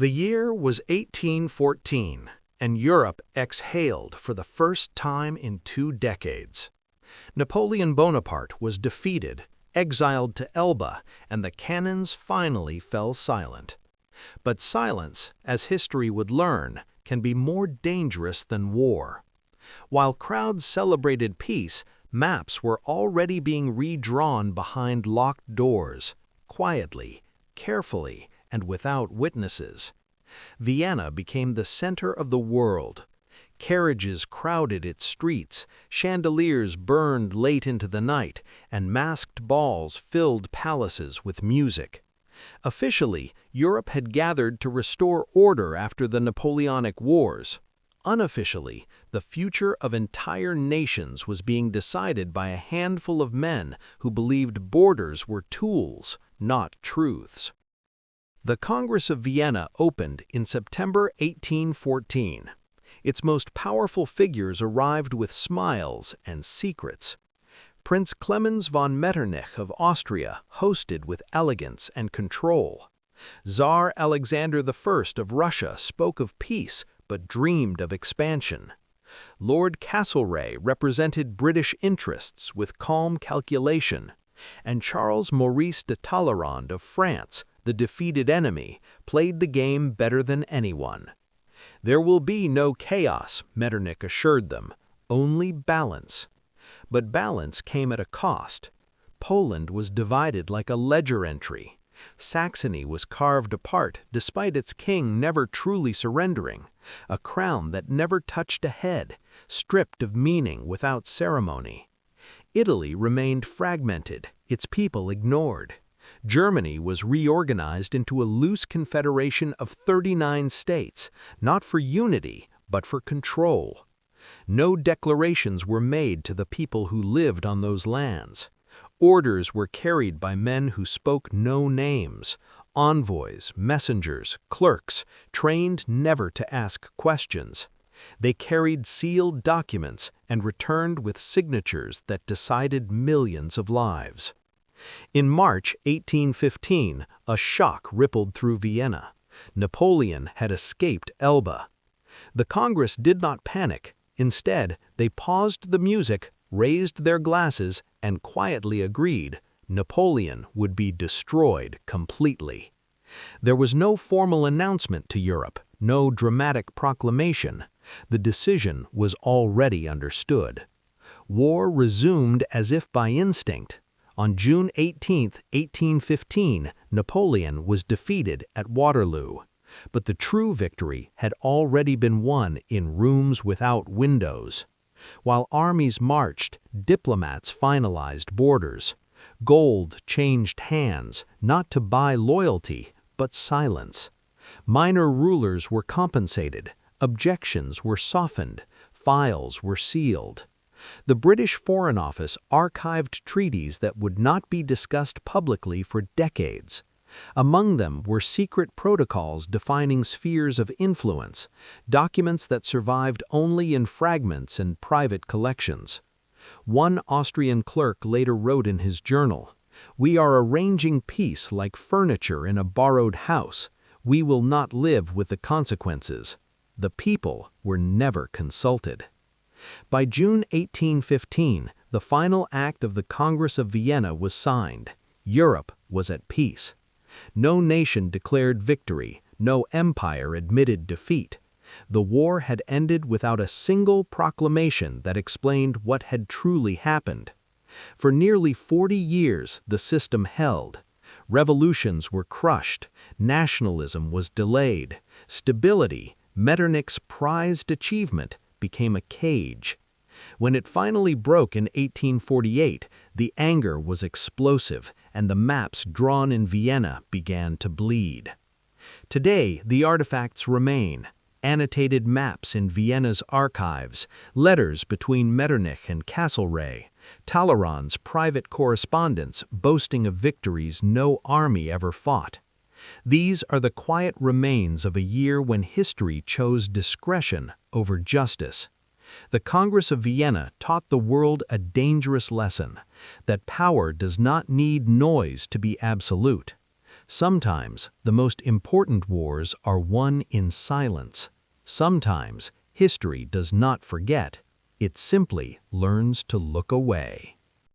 The year was 1814, and Europe exhaled for the first time in 2 decades. Napoleon Bonaparte was defeated, exiled to Elba, and the cannons finally fell silent. But silence, as history would learn, can be more dangerous than war. While crowds celebrated peace, maps were already being redrawn behind locked doors, quietly, carefully, and without witnesses. Vienna became the center of the world. Carriages crowded its streets, chandeliers burned late into the night, and masked balls filled palaces with music. Officially, Europe had gathered to restore order after the Napoleonic Wars. Unofficially, the future of entire nations was being decided by a handful of men who believed borders were tools, not truths. The Congress of Vienna opened in September 1814. Its most powerful figures arrived with smiles and secrets. Prince Clemens von Metternich of Austria hosted with elegance and control. Tsar Alexander I of Russia spoke of peace but dreamed of expansion. Lord Castlereagh represented British interests with calm calculation, and Charles Maurice de Talleyrand of France, the defeated enemy, played the game better than anyone. There will be no chaos, Metternich assured them, only balance. But balance came at a cost. Poland was divided like a ledger entry. Saxony was carved apart despite its king never truly surrendering, a crown that never touched a head, stripped of meaning without ceremony. Italy remained fragmented, its people ignored. Germany was reorganized into a loose confederation of 39 states, not for unity, but for control. No declarations were made to the people who lived on those lands. Orders were carried by men who spoke no names, envoys, messengers, clerks, trained never to ask questions. They carried sealed documents and returned with signatures that decided millions of lives. In March 1815, a shock rippled through Vienna. Napoleon had escaped Elba. The Congress did not panic. Instead, they paused the music, raised their glasses, and quietly agreed Napoleon would be destroyed completely. There was no formal announcement to Europe, no dramatic proclamation. The decision was already understood. War resumed as if by instinct. On June 18, 1815, Napoleon was defeated at Waterloo. But the true victory had already been won in rooms without windows. While armies marched, diplomats finalized borders. Gold changed hands, not to buy loyalty, but silence. Minor rulers were compensated, objections were softened, files were sealed. The British Foreign Office archived treaties that would not be discussed publicly for decades. Among them were secret protocols defining spheres of influence, documents that survived only in fragments and private collections. One Austrian clerk later wrote in his journal, "We are arranging peace like furniture in a borrowed house. We will not live with the consequences." The people were never consulted. By June 1815, the final act of the Congress of Vienna was signed. Europe was at peace. No nation declared victory, no empire admitted defeat. The war had ended without a single proclamation that explained what had truly happened. For nearly 40 years, the system held. Revolutions were crushed, nationalism was delayed, stability, Metternich's prized achievement, became a cage. When it finally broke in 1848, the anger was explosive, and the maps drawn in Vienna began to bleed. Today, the artifacts remain. Annotated maps in Vienna's archives, letters between Metternich and Castlereagh, Talleyrand's private correspondence boasting of victories no army ever fought. These are the quiet remains of a year when history chose discretion over justice. The Congress of Vienna taught the world a dangerous lesson, that power does not need noise to be absolute. Sometimes the most important wars are won in silence. Sometimes history does not forget, it simply learns to look away.